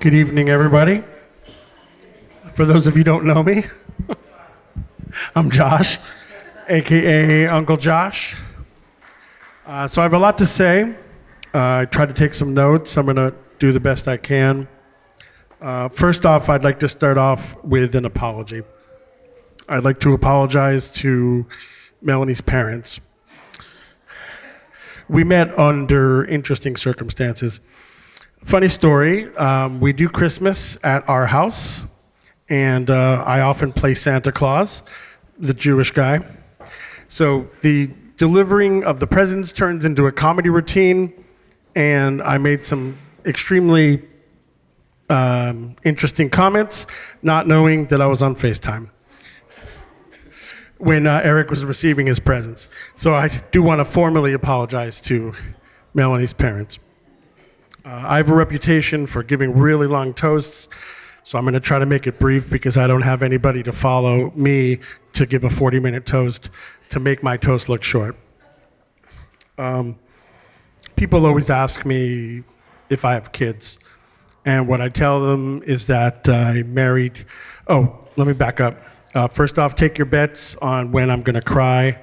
Good evening, everybody. For those of you who don't know me, I'm Josh, aka Uncle Josh. So I have a lot to say. I tried to take some notes. I'm going to do the best I can. First off, I'd like to start off with an apology. I'd like to apologize to Melanie's parents. We met under interesting circumstances. Funny story, we do Christmas at our house, and I often play Santa Claus, the Jewish guy. So the delivering of the presents turns into a comedy routine, and I made some extremely interesting comments, not knowing that I was on FaceTime when Eric was receiving his presents. So I do want to formally apologize to Melanie's parents. I have a reputation for giving really long toasts, so I'm going to try to make it brief because I don't have anybody to follow me to give a 40-minute toast to make my toast look short. People always ask me if I have kids, and what I tell them is that I married... Oh, let me back up. First off, take your bets on when I'm going to cry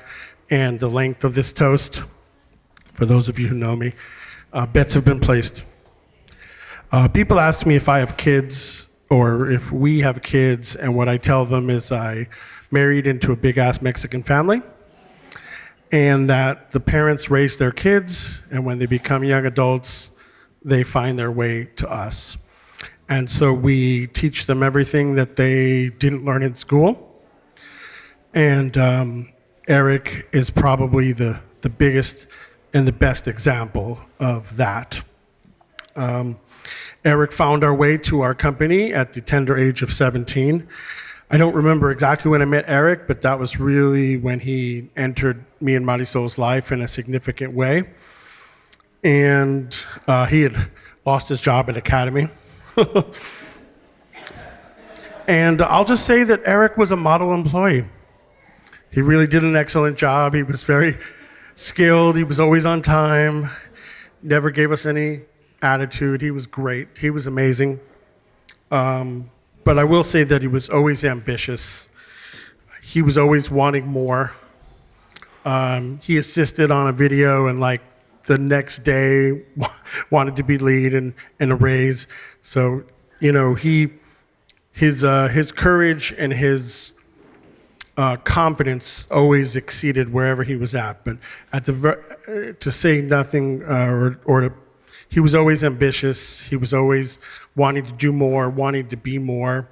and the length of this toast. For those of you who know me, bets have been placed. People ask me if I have kids or if we have kids, and what I tell them is I married into a big-ass Mexican family, and that the parents raise their kids, and when they become young adults, they find their way to us. And so we teach them everything that they didn't learn in school. And Eric is probably the biggest and the best example of that. Eric found our way to our company at the tender age of 17. I don't remember exactly when I met Eric, but that was really when he entered me and Marisol's life in a significant way. And he had lost his job at Academy. And I'll just say that Eric was a model employee. He really did an excellent job. He was very skilled. He was always on time. Never gave us any attitude. He was great. He was amazing. But I will say that he was always ambitious. He was always wanting more. He assisted on a video and like the next day wanted to be lead and a raise. So, you know, his courage and his confidence always exceeded wherever he was at. But to say nothing he was always ambitious. He was always wanting to do more, wanting to be more.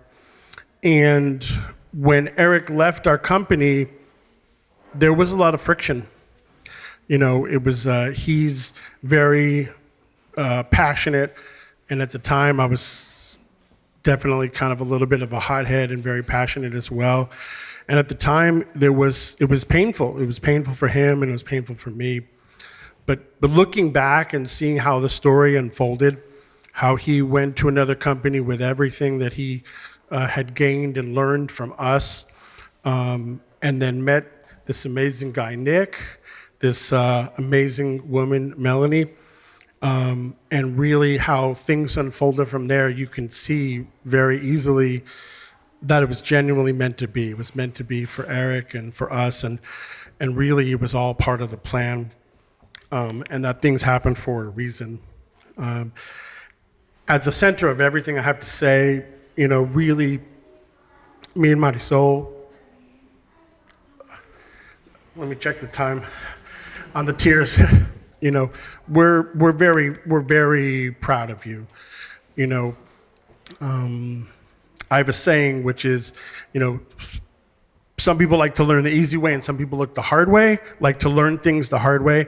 And when Eric left our company, there was a lot of friction. You know, it was, he's very passionate, and at the time I was definitely kind of a little bit of a hothead and very passionate as well. And at the time, it was painful. It was painful for him, and it was painful for me. But looking back and seeing how the story unfolded, how he went to another company with everything that he had gained and learned from us, and then met this amazing guy, Nick, this amazing woman, Melanie, and really how things unfolded from there, you can see very easily that it was genuinely meant to be. It was meant to be for Eric and for us, and really it was all part of the plan, and that things happen for a reason. At the center of everything, I have to say, you know, really, me and Marisol, let me check the time on the tears. You know, we're very proud of you. You know, I have a saying which is, you know, some people like to learn the easy way and some people like to learn things the hard way.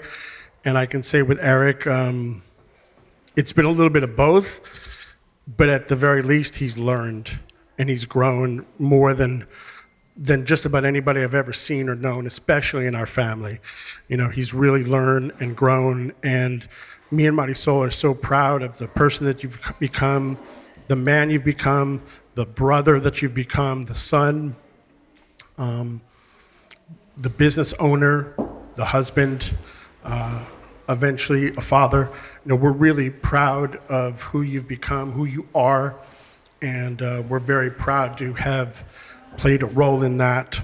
And I can say with Eric, it's been a little bit of both, but at the very least he's learned and he's grown more than just about anybody I've ever seen or known, especially in our family. You know, he's really learned and grown, and me and Marisol are so proud of the person that you've become, the man you've become, the brother that you've become, the son, the business owner, the husband, eventually a father. We're really proud of who you've become, who you are, and we're very proud to have played a role in that.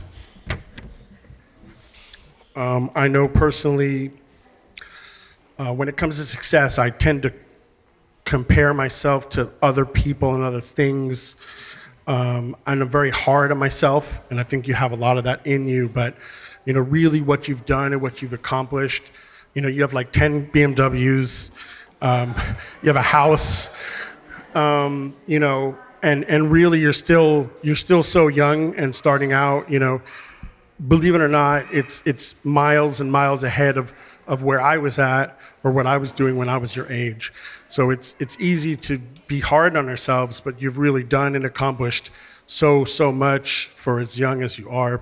I know personally, when it comes to success, I tend to compare myself to other people and other things. I'm very hard on myself, and I think you have a lot of that in you, but really what you've done and what you've accomplished, you have like 10 BMWs, you have a house, and really you're still so young and starting out, believe it or not, it's miles and miles ahead of where I was at or what I was doing when I was your age. So it's easy to be hard on ourselves, but you've really done and accomplished so much for as young as you are.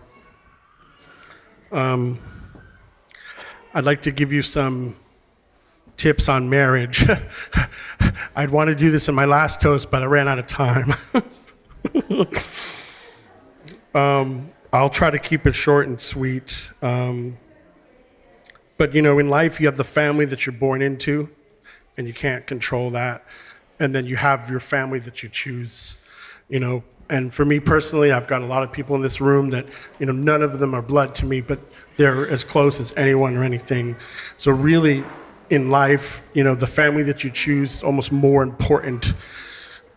I'd like to give you some tips on marriage. I'd want to do this in my last toast, but I ran out of time. I'll try to keep it short and sweet. But in life, you have the family that you're born into, and you can't control that. And then you have your family that you choose, And for me personally, I've got a lot of people in this room that, none of them are blood to me, but they're as close as anyone or anything. So really, in life, the family that you choose is almost more important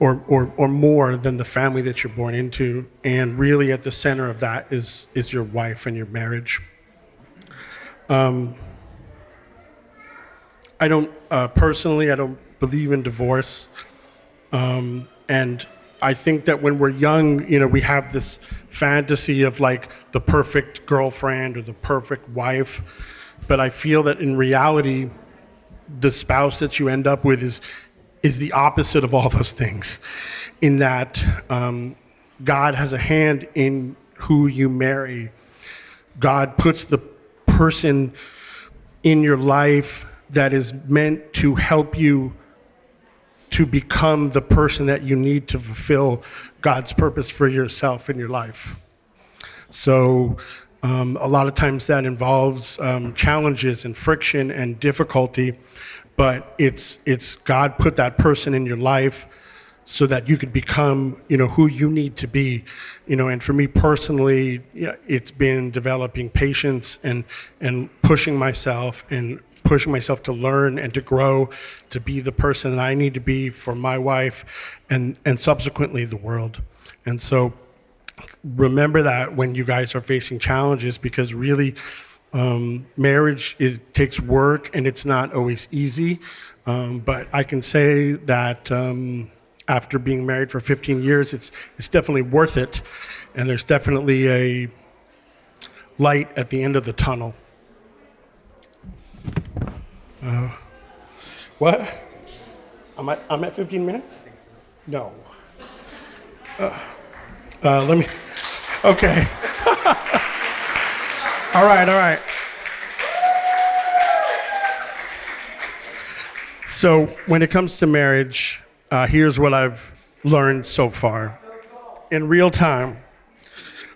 or more than the family that you're born into. And really at the center of that is your wife and your marriage. I don't believe in divorce. And I think that when we're young, we have this fantasy of like the perfect girlfriend or the perfect wife. But I feel that in reality, the spouse that you end up with is the opposite of all those things, in that God has a hand in who you marry. God puts the person in your life that is meant to help you to become the person that you need to fulfill God's purpose for yourself in your life. So a lot of times that involves challenges and friction and difficulty, but it's God put that person in your life so that you could become, who you need to be, and for me personally, it's been developing patience and pushing myself to learn and to grow, to be the person that I need to be for my wife and subsequently the world. And so remember that when you guys are facing challenges, because really marriage, it takes work and it's not always easy. But I can say that after being married for 15 years, it's definitely worth it. And there's definitely a light at the end of the tunnel. What? I'm at 15 minutes? No. Let me. Okay. All right. So when it comes to marriage, here's what I've learned so far in real time.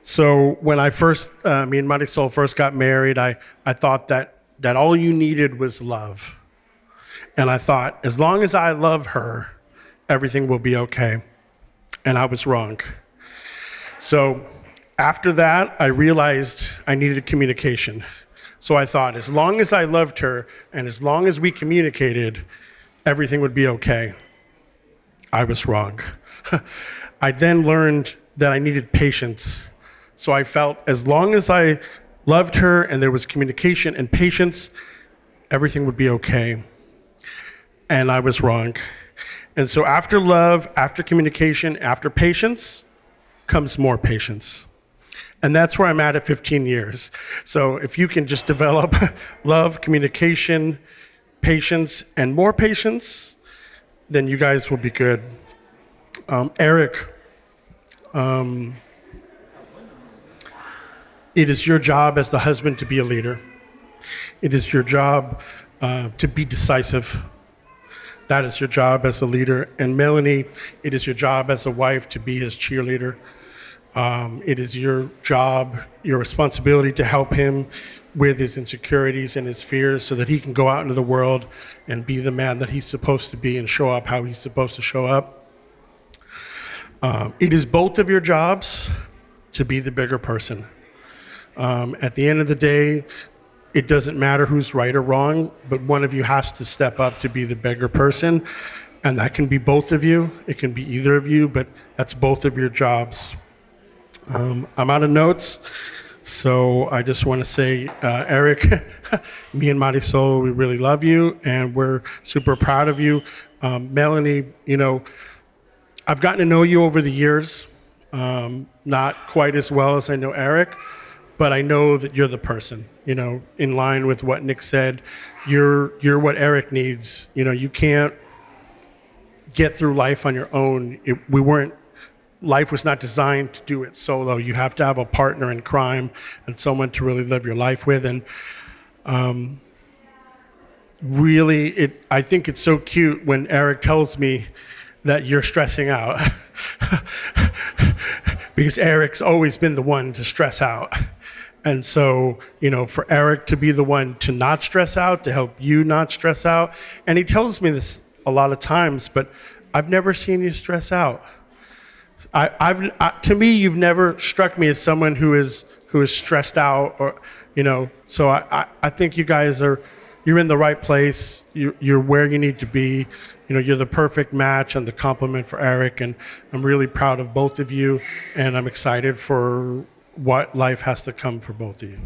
So when I first, me and Marisol first got married, I thought that all you needed was love. And I thought, as long as I love her, everything will be okay. And I was wrong. So after that, I realized I needed communication. So I thought, as long as I loved her and as long as we communicated, everything would be okay. I was wrong. I then learned that I needed patience. So I felt as long as I loved her and there was communication and patience, everything would be okay. And I was wrong. And so after love, after communication, after patience, comes more patience. And that's where I'm at 15 years. So if you can just develop love, communication, patience, and more patience, then you guys will be good. Eric, it is your job as the husband to be a leader. It is your job to be decisive. That is your job as a leader. And Melanie, it is your job as a wife to be his cheerleader. It is your job, your responsibility to help him with his insecurities and his fears so that he can go out into the world and be the man that he's supposed to be and show up how he's supposed to show up. It is both of your jobs to be the bigger person. At the end of the day, it doesn't matter who's right or wrong, but one of you has to step up to be the bigger person. And that can be both of you. It can be either of you, but that's both of your jobs. I'm out of notes, so I just want to say, Eric, me and Marisol, we really love you, and we're super proud of you. Melanie, I've gotten to know you over the years, not quite as well as I know Eric, but I know that you're the person, in line with what Nick said. You're what Eric needs. You can't get through life on your own. Life was not designed to do it solo. You have to have a partner in crime and someone to really live your life with. And really, I think it's so cute when Eric tells me that you're stressing out. Because Eric's always been the one to stress out. And so, for Eric to be the one to not stress out, to help you not stress out, and he tells me this a lot of times, but I've never seen you stress out. To me, you've never struck me as someone who is stressed out, or So I think you guys you're in the right place. You're where you need to be. You're the perfect match and the complement for Eric, and I'm really proud of both of you, and I'm excited for what life has to come for both of you.